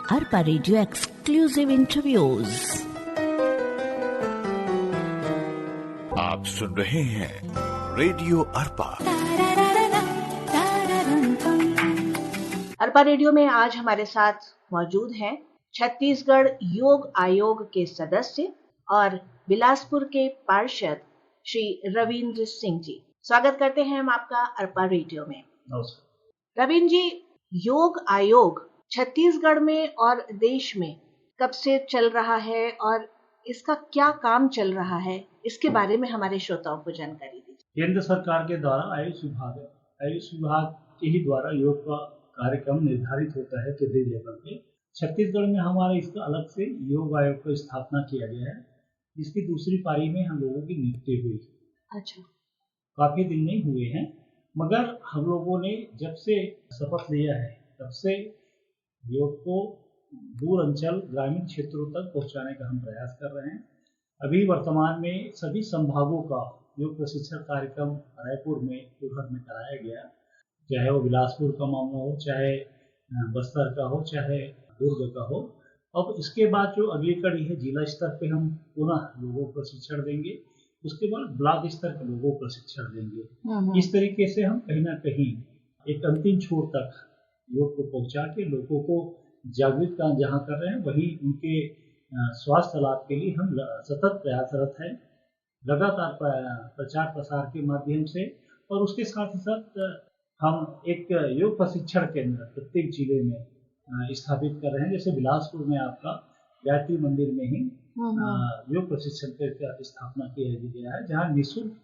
Arpa radio exclusive interviews. आप सुन रहे हैं रेडियो अरपा। अरपा रेडियो में आज हमारे साथ मौजूद हैं छत्तीसगढ़ योग आयोग के सदस्य और बिलासपुर के पार्षद श्री रविंद्र सिंह जी। स्वागत करते हैं हम आपका अरपा रेडियो में। नमस्कार। रविंद्र जी, योग आयोग छत्तीसगढ़ में और देश में कब से चल रहा है और इसका क्या काम चल रहा है, इसके बारे में हमारे श्रोताओं को जानकारी दीजिए। केंद्र सरकार के द्वारा आयुष विभाग है, आयुष विभाग के ही द्वारा योग का कार्यक्रम निर्धारित होता है केंद्रीय लेवल पे। छत्तीसगढ़ में हमारे इसका अलग से योग आयोग की स्थापना किया गया है, जिसकी दूसरी पारी में हम लोगों की नियुक्ति हुई। अच्छा, काफी दिन नहीं हुए हैं, मगर हम लोगों ने जब से शपथ लिया है तब से योग को दूर अंचल ग्रामीण क्षेत्रों तक पहुंचाने का हम प्रयास कर रहे हैं। अभी वर्तमान में सभी संभागों का योग प्रशिक्षण कार्यक्रम रायपुर में देवघर में कराया गया, चाहे वो बिलासपुर का मामला हो, चाहे बस्तर का हो, चाहे दुर्ग का हो। अब इसके बाद जो अगली कड़ी है, जिला स्तर पे हम पुनः लोगों को प्रशिक्षण देंगे, उसके बाद ब्लॉक स्तर के लोगों को प्रशिक्षण देंगे। इस तरीके से हम कहीं ना कहीं एक अंतिम छोर तक योग को पहुंचा के लोगों को जागृत जहाँ कर रहे हैं, वही उनके स्वास्थ्य लाभ के लिए हम सतत प्रयासरत हैं, लगातार प्रचार प्रसार के माध्यम से। और उसके साथ ही साथ हम एक योग प्रशिक्षण केंद्र प्रत्येक जिले में स्थापित कर रहे हैं। जैसे बिलासपुर में आपका गायत्री मंदिर में ही योग प्रशिक्षण केंद्र की स्थापना किया गया है, जहाँ निःशुल्क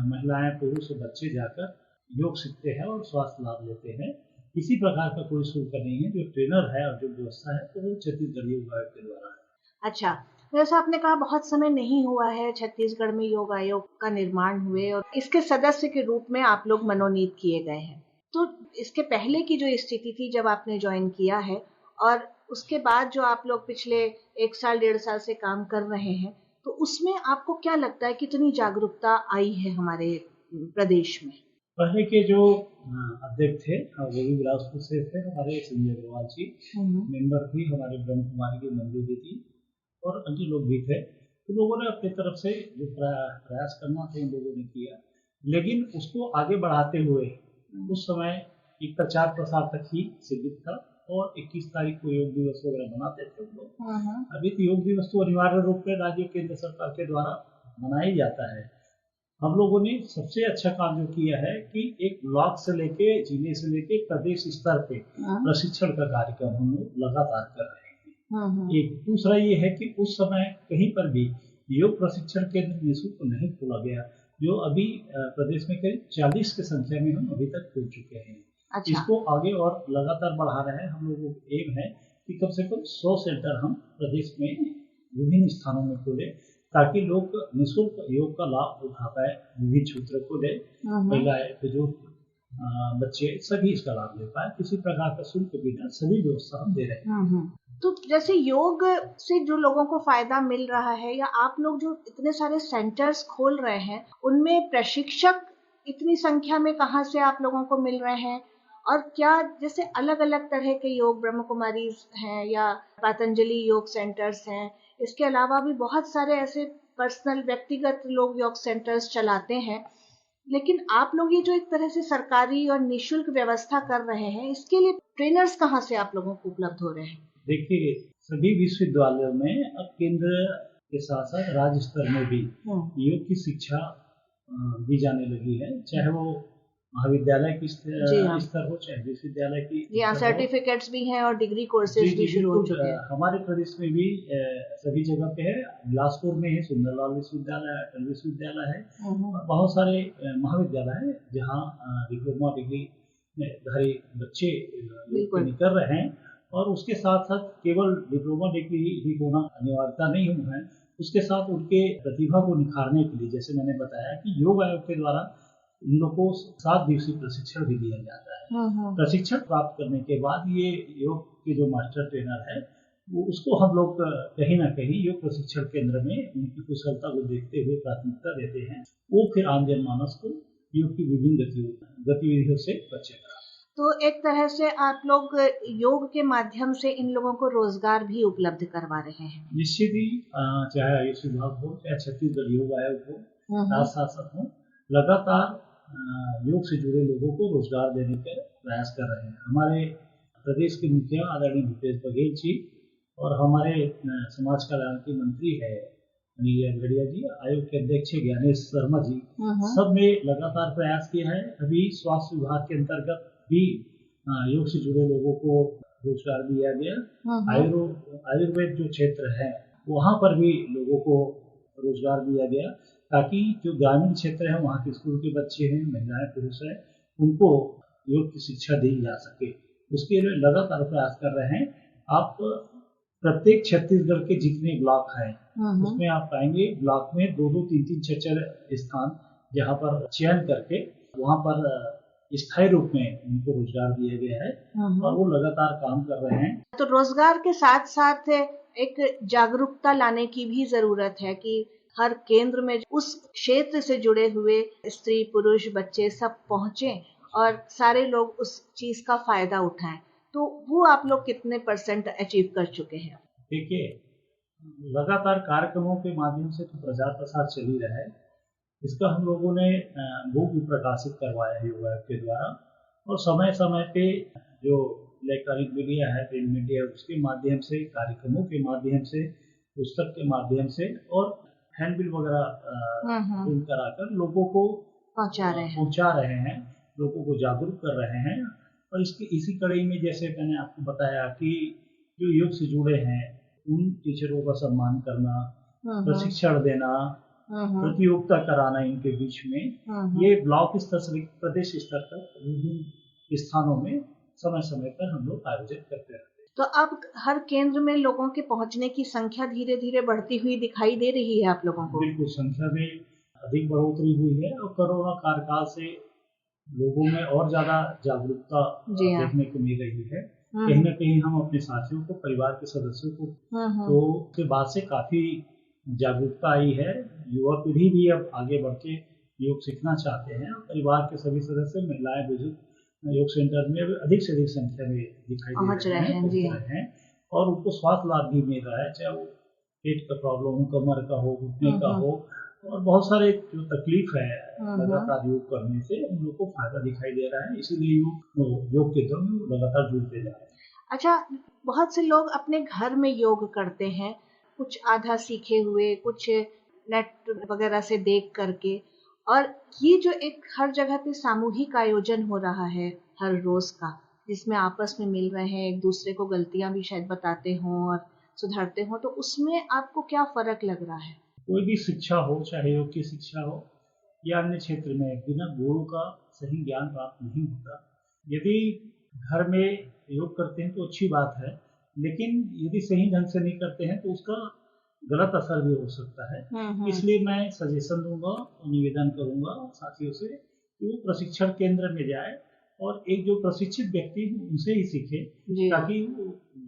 महिलाएं, पुरुष, बच्चे जाकर योग सीखते हैं और स्वास्थ्य लाभ लेते हैं। किसी प्रकार का कोई शुल्क नहीं है। जो ट्रेनर है और जो व्यवस्था है तो वो छत्तीसगढ़ योग आयोग के द्वारा है। अच्छा, जैसा आपने कहा बहुत समय नहीं हुआ है छत्तीसगढ़ में योग आयोग का निर्माण हुए और इसके सदस्य के रूप में आप लोग मनोनीत किए गए हैं। तो इसके पहले की जो स्थिति थी जब आपने ज्वाइन किया है और उसके बाद जो आप लोग पिछले 1 साल 1.5 साल से काम कर रहे हैं, तो उसमें आपको क्या लगता है कितनी जागरूकता आई है हमारे प्रदेश में? पहले के जो अध्यक्ष थे वो भी बिलासपुर से थे, हमारे संजय अग्रवाल जी मेंबर थी, हमारे ब्रह्म कुमारी की मंजू जी थी और अन्य लोग भी थे। तो लोगों ने अपनी तरफ से जो प्रयास करना था इन लोगों ने किया, लेकिन उसको आगे बढ़ाते हुए उस समय एक प्रचार प्रसार तक ही सीमित था और 21 तारीख को योग दिवस वगैरह मनाते थे लोग। अभी तो योग दिवस तो अनिवार्य रूप से राज्य केंद्र सरकार के द्वारा मनाया जाता है। हम लोगों ने सबसे अच्छा काम जो किया है कि एक ब्लॉक से लेके जिले से लेके प्रदेश स्तर पे प्रशिक्षण का कार्यक्रम हम लोग लगातार कर रहे हैं। एक दूसरा ये है कि उस समय कहीं पर भी योग प्रशिक्षण केंद्र निःशुल्क नहीं खोला गया, जो अभी प्रदेश में करीब 40 की संख्या में हम अभी तक खोल चुके हैं। अच्छा। इसको आगे और लगातार बढ़ा रहे हैं। हम लोगों को एम है कि कम से कम 100 सेंटर हम प्रदेश में विभिन्न स्थानों में खोले, ताकि लोग निःशुल्क योग का लाभ उठा पाए। विभिन्न क्षेत्र को ले, महिलाएं, बुजुर्ग, बच्चे सभी इसका लाभ ले पाए। किसी प्रकार का शुल्क बिना सभी व्यवस्था हम दे रहे हैं। तो जैसे योग से जो लोगों को फायदा मिल रहा है, या आप लोग जो इतने सारे सेंटर्स खोल रहे हैं, उनमें प्रशिक्षक इतनी संख्या में कहाँ से आप लोगों को मिल रहे हैं? और क्या जैसे अलग अलग तरह के योग, ब्रह्म कुमारी हैं या पतंजलि योग सेंटर्स हैं, इसके अलावा भी बहुत सारे ऐसे पर्सनल व्यक्तिगत लोग योग सेंटर्स चलाते हैं, लेकिन आप लोग ये जो एक तरह से सरकारी और निःशुल्क व्यवस्था कर रहे हैं, इसके लिए ट्रेनर्स कहाँ से आप लोगों को उपलब्ध हो रहे हैं? देखिए, सभी विश्वविद्यालयों में अब केंद्र के साथ साथ राज्य स्तर में भी योग की शिक्षा दी जाने लगी है, चाहे वो महाविद्यालय की स्तर हो, चाहे विश्वविद्यालय की। जी हाँ, सर्टिफिकेट्स भी हैं और डिग्री कोर्सेज भी शुरू हो चुके हैं। हमारे प्रदेश में भी सभी जगह पे है। बिलासपुर में है सुंदरलाल विश्वविद्यालय, अटल विश्वविद्यालय है और बहुत सारे महाविद्यालय है जहाँ डिप्लोमा डिग्री धारी बच्चे कर रहे हैं। और उसके साथ साथ केवल डिप्लोमा डिग्री ही होना अनिवार्यता नहीं है, उसके साथ उनके प्रतिभा को निखारने के लिए, जैसे मैंने बताया कि योग आयोग के द्वारा इन लोगों को 7 दिवसीय प्रशिक्षण भी दिया जाता है। प्रशिक्षण प्राप्त करने के बाद ये योग के जो मास्टर ट्रेनर है, वो उसको हम लोग कहीं ना कहीं योग प्रशिक्षण केंद्र में उनकी कुशलता को देखते हुए प्राथमिकता देते हैं। वो फिर आम जनमानस को योग की विभिन्न गतिविधियों से बचेगा। तो एक तरह से आप लोग योग के माध्यम से इन लोगों को रोजगार भी उपलब्ध करवा रहे हैं। निश्चित ही चाहे आयुष विभाग हो, चाहे छत्तीसगढ़ योग आयोग हो, साथ साथ हो, लगातार योग से जुड़े लोगों को रोजगार देने के प्रयास कर रहे हैं। हमारे प्रदेश के मुखिया आदरणीय भूपेश बघेल जी और हमारे समाज कल्याण के मंत्री है अनिल गढ़िया जी, आयोग के अध्यक्ष ज्ञानेश शर्मा जी, सब ने लगातार प्रयास किया है। अभी स्वास्थ्य विभाग के अंतर्गत भी योग से जुड़े लोगों को रोजगार दिया गया। आयुर्वेद जो क्षेत्र है वहाँ पर भी लोगों को रोजगार दिया गया, ताकि जो ग्रामीण क्षेत्र है वहाँ के स्कूल के बच्चे हैं, महिलाएं, पुरुष हैं, उनको योग की शिक्षा दी जा सके। उसके लिए लगातार प्रयास कर रहे हैं। आप प्रत्येक छत्तीसगढ़ के जितने ब्लॉक हैं उसमें आप पाएंगे ब्लॉक में 2-2, 3-3, 6-6 स्थान जहाँ पर चयन करके वहाँ पर स्थायी रूप में उनको रोजगार दिया गया है और वो लगातार काम कर रहे हैं। तो रोजगार के साथ साथ एक जागरूकता लाने की भी जरूरत है कि हर केंद्र में उस क्षेत्र से जुड़े हुए स्त्री, पुरुष, बच्चे सब पहुंचे और सारे लोग उस चीज का फायदा उठाएं। तो वो आप लोग कितने % अचीव कर चुके हैं? देखिए, लगातार कार्यक्रमों के माध्यम से तो प्रचार प्रसार चल ही रहा है। इसका हम लोगों ने बुक भी प्रकाशित करवाया है योग आयोग के द्वारा, और समय समय पे जो इलेक्ट्रॉनिक मीडिया है, प्रिंट मीडिया, उसके माध्यम से, कार्यक्रमों के माध्यम से, पुस्तक के माध्यम से और हैंडबिल वगैरह प्रिंट कराकर लोगों को पहुंचा रहे हैं, लोगों को जागरूक कर रहे हैं। और इसी कड़ी में जैसे मैंने आपको बताया कि जो योग से जुड़े हैं उन टीचरों का सम्मान करना, प्रशिक्षण देना, प्रतियोगिता कराना इनके बीच में, ये ब्लॉक स्तर से प्रदेश स्तर तक विभिन्न स्थानों में समय समय पर हम लोग आयोजित करते रहते हैं। तो अब हर केंद्र में लोगों के पहुंचने की संख्या धीरे धीरे बढ़ती हुई दिखाई दे रही है आप लोगों को? बिल्कुल, संख्या में अधिक बढ़ोतरी हुई है और कोरोना कार्यकाल से लोगों में और ज्यादा जागरूकता देखने को मिल रही है। कहीं न कहीं हम अपने साथियों को, परिवार के सदस्यों को, तो उसके बाद से काफी जागरूकता आई है। युवा पीढ़ी भी अब आगे बढ़ के योग सीखना चाहते हैं। परिवार के सभी सदस्य, महिलाएं, बुजुर्ग योग सेंटर में अधिक से अधिक संख्या में दिखाई दे रहे हैं और उनको स्वास्थ्य लाभ भी मिल रहा है, चाहे वो पेट का प्रॉब्लम हो, कमर का हो, घुटने का हो, और बहुत सारे जो तकलीफ है लगातार योग करने से उन लोग को फायदा दिखाई दे रहा है। इसीलिए योग के दौर में लगातार जुड़ते जा रहे हैं। अच्छा, बहुत से लोग अपने घर में योग करते हैं, कुछ आधा सीखे हुए, कुछ नेट वगैरह से देख करके, और ये जो एक हर जगह पे सामूहिक आयोजन हो रहा है हर रोज का, जिसमें आपस में मिल रहे हैं, एक दूसरे को गलतियां भी शायद बताते हों और सुधारते हों, तो उसमें आपको क्या फर्क लग रहा है? कोई भी शिक्षा हो, चाहे योग की शिक्षा हो या अन्य क्षेत्र में, बिना गुरु का सही ज्ञान प्राप्त नहीं होता। यदि घर में योग करते हैं तो अच्छी बात है, लेकिन यदि सही ढंग से नहीं करते हैं तो उसका गलत असर भी हो सकता है। इसलिए मैं सजेशन दूंगा, निवेदन करूंगा साथियों से कि वो प्रशिक्षण केंद्र में जाए और एक जो प्रशिक्षित व्यक्ति है उनसे ही सीखे, ताकि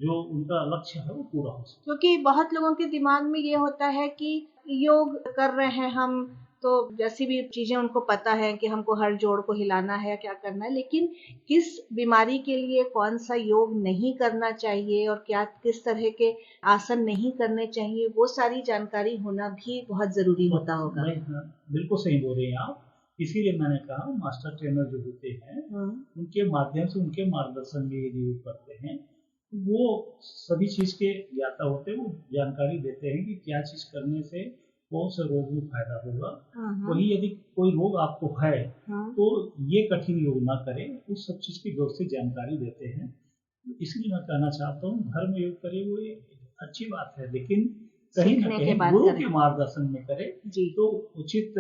जो उनका लक्ष्य है वो पूरा हो सके। क्योंकि बहुत लोगों के दिमाग में ये होता है कि योग कर रहे हैं हम, तो जैसी भी चीजें उनको पता है कि हमको हर जोड़ को हिलाना है, क्या करना है, लेकिन किस बीमारी के लिए कौन सा योग नहीं करना चाहिए और क्या किस तरह के आसन नहीं करने चाहिए, वो सारी जानकारी होना भी बहुत जरूरी होता होगा। बिल्कुल सही बोल रहे हैं आप। इसीलिए मैंने कहा मास्टर ट्रेनर जो होते हैं उनके माध्यम से, उनके मार्गदर्शन में यदि योग करते हैं, वो सभी चीज के ज्ञाता होते हैं, वो जानकारी देते हैं कि क्या चीज करने से कौन से रोग में फायदा होगा। वही यदि कोई रोग आपको है तो ये कठिन योग ना करें, उस सब चीज की व्यवस्थित जानकारी देते हैं। इसलिए मैं कहना चाहता हूँ घर में योग करें, वो अच्छी बात है, लेकिन कहीं ना कहीं गुरु के मार्गदर्शन में करें तो उचित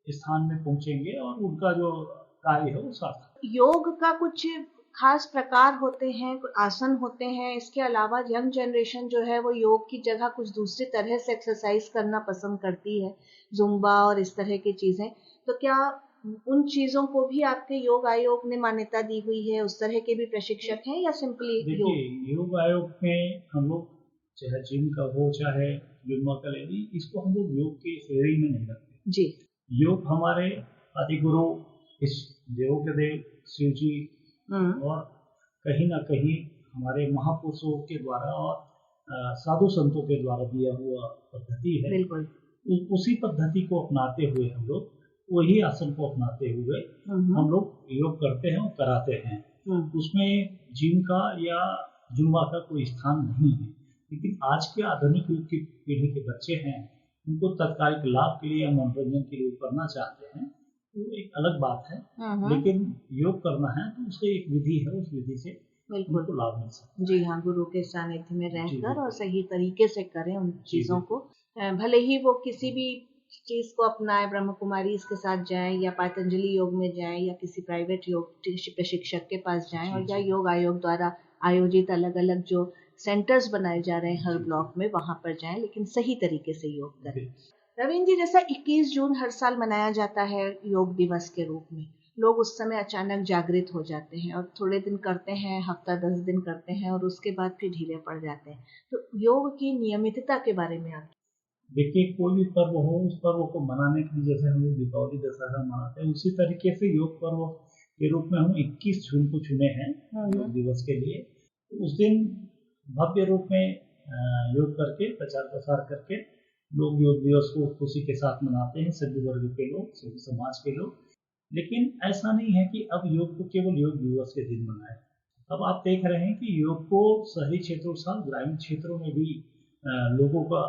स्थान में पहुंचेंगे और उनका जो कार्य है वो सार्थक। योग का कुछ खास प्रकार होते हैं, आसन होते हैं, इसके अलावा यंग जनरेशन जो है वो योग की जगह कुछ दूसरी तरह से एक्सरसाइज करना पसंद करती है, जुम्बा और इस तरह की चीजें, तो क्या उन चीजों को भी आपके योग आयोग ने मान्यता दी हुई है? उस तरह के भी प्रशिक्षक हैं या सिंपली योग आयोग में हम लोग चाहे जिम का हो चाहे जुम्बा का ले, इसको हम लोग योग की श्रेणी में नहीं रखते जी। योग हमारे आदि गुरु इस देवों के देव शिव जी और कहीं ना कहीं हमारे महापुरुषों के द्वारा और साधु संतों के द्वारा दिया हुआ पद्धति है। बिल्कुल। उसी पद्धति को अपनाते हुए हम लोग वही आसन को अपनाते हुए हम लोग योग करते हैं और कराते हैं। उसमें जिम का या जुम्बा का कोई स्थान नहीं है। लेकिन आज के आधुनिक युग की पीढ़ी के बच्चे हैं, उनको तत्कालिक लाभ के लिए या मनोरंजन के लिए करना चाहते हैं, तो एक अलग बात है। लेकिन योग करना है तो उसकी एक विधि है, उस विधि से उनको लाभ मिल सकता है। जी हाँ, गुरु के सानिध्य में रहकर और सही तरीके से करें उन चीजों को। भले ही वो किसी भी चीज को अपनाए, ब्रह्म कुमारी इसके साथ जाएं या पतंजलि योग में जाएं या किसी प्राइवेट योग प्रशिक्षक के पास जाएं और या योग आयोग द्वारा आयोजित अलग अलग जो सेंटर्स बनाए जा रहे हैं हर ब्लॉक में, वहां पर जाएं, लेकिन सही तरीके से योग करें। रवीन जी, जैसा 21 जून हर साल मनाया जाता है योग दिवस के रूप में, लोग उस समय अचानक जागृत हो जाते हैं और थोड़े दिन करते हैं, हफ्ता 10 दिन करते हैं और उसके बाद फिर ढीले पड़ जाते हैं। तो योग की नियमितता के बारे में आप देखिए, कोई भी पर्व हो, उस पर्व को मनाने के लिए जैसे हम लोग दीपावली दशहरा मनाते हैं, उसी तरीके से योग पर्व के रूप में हम 21 जून को चुने हैं योग दिवस के लिए। उस दिन भव्य रूप में योग करके, प्रचार प्रसार करके लोग योग दिवस को खुशी के साथ मनाते हैं, सभी वर्ग के लोग, सभी समाज के लोग। लेकिन ऐसा नहीं है कि अब योग को केवल योग दिवस के दिन मनाएं। अब आप देख रहे हैं कि योग को शहरी क्षेत्रों के साथ ग्रामीण क्षेत्रों में भी लोगों का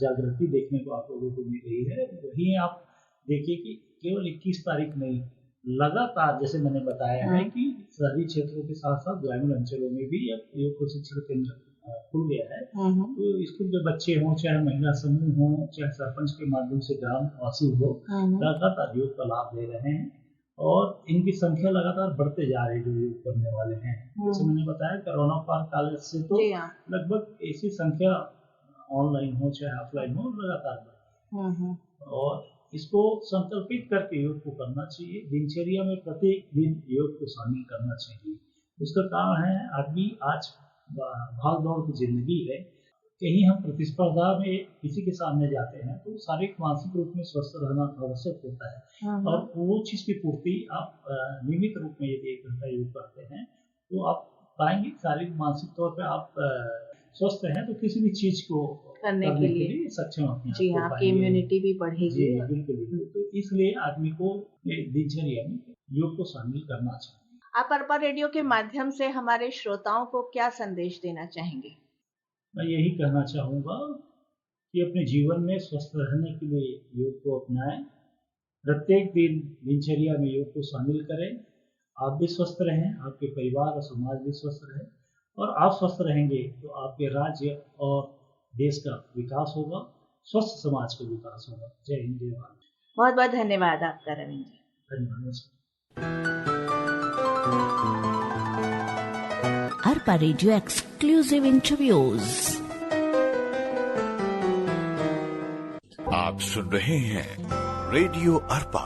जागृति देखने को आप लोगों को मिल रही है। वहीं आप देखिए कि केवल 21 तारीख नहीं, लगातार जैसे मैंने बताया है कि शहरी क्षेत्रों के साथ साथ ग्रामीण अंचलों में भी अब योग प्रशिक्षण केंद्र खुल गया है। तो स्कूल के बच्चे हों, चाहे महिला समूह हो, चाहे सरपंच के माध्यम से ग्रामवासी हो, लगातार योग का लाभ ले रहे हैं और इनकी संख्या लगातार बढ़ते जा रही है जो योग करने वाले हैं। जैसे मैंने बताया, कोरोना काल से तो लगभग ऐसी संख्या ऑनलाइन हो चाहे ऑफलाइन हो लगातार बढ़, और इसको संकल्पित करके योग को करना चाहिए। दिनचर्या में प्रत्येक दिन योग को शामिल करना चाहिए। उसका कारण है, आदमी आज भाग दौड़ की जिंदगी है, कहीं हम प्रतिस्पर्धा में किसी के सामने जाते हैं तो शारीरिक मानसिक रूप में स्वस्थ रहना आवश्यक होता है। और वो चीज की पूर्ति आप नियमित रूप में यदि 1 घंटा योग करते हैं तो आप पाएंगे शारीरिक मानसिक तौर पे आप स्वस्थ हैं तो किसी भी चीज को करने के लिए सक्षम अपने आप को आपकी इम्यूनिटी भी बढ़ेगी। बिल्कुल। तो इसलिए आदमी को दिनचर्या में योग को शामिल करना चाहिए। आप अरपा रेडियो के माध्यम से हमारे श्रोताओं को क्या संदेश देना चाहेंगे? मैं यही कहना चाहूँगा कि अपने जीवन में स्वस्थ रहने के लिए योग को अपनाएं। प्रत्येक दिन दिनचर्या में योग को शामिल करें। आप भी स्वस्थ रहें, आपके परिवार और समाज भी स्वस्थ रहे, और आप स्वस्थ रहेंगे तो आपके राज्य और देश का विकास होगा, स्वस्थ समाज का विकास होगा। जय हिंद, जय भारत। बहुत बहुत धन्यवाद आपका रवीन जी। धन्यवाद। Arpa radio exclusive interviews. आप सुन रहे हैं रेडियो अरपा।